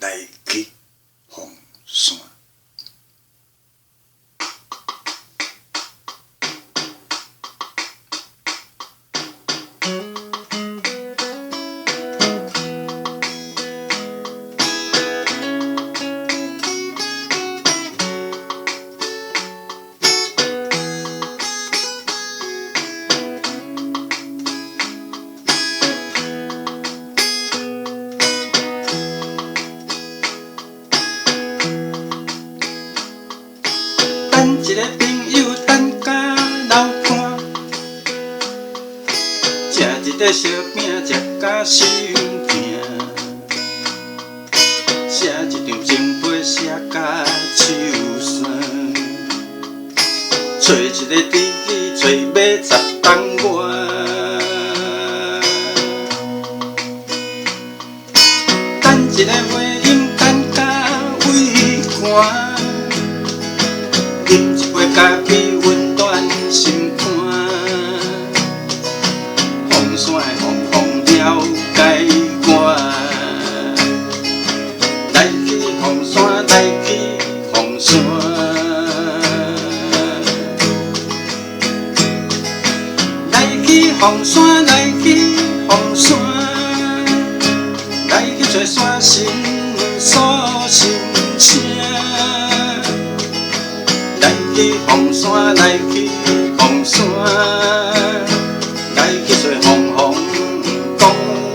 来去红山。等一个朋友等甲流汗，食一块烧饼食甲心痛，写一张情批写甲手酸，找一个知己找要10冬外，等一个回音等甲胃寒。饮一杯咖啡，温暖心肝。风山的风了解我，来去风山，来去风山，来去风山，来去风山，来去找山神诉心声。来去风山，来去风山，来去找风风讲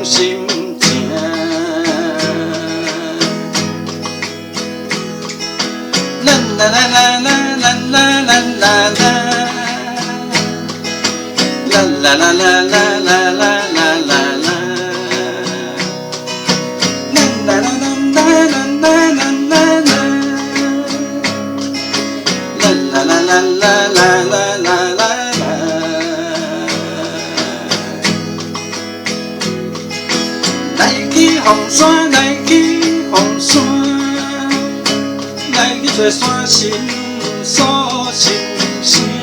心情。啦啦啦啦啦啦啦啦啦啦，啦啦啦啦啦啦啦啦啦啦，啦啦啦啦啦啦啦啦啦。啦啦啦啦啦啦啦啦啦，来去风山，来去风山，来去找山神诉心声。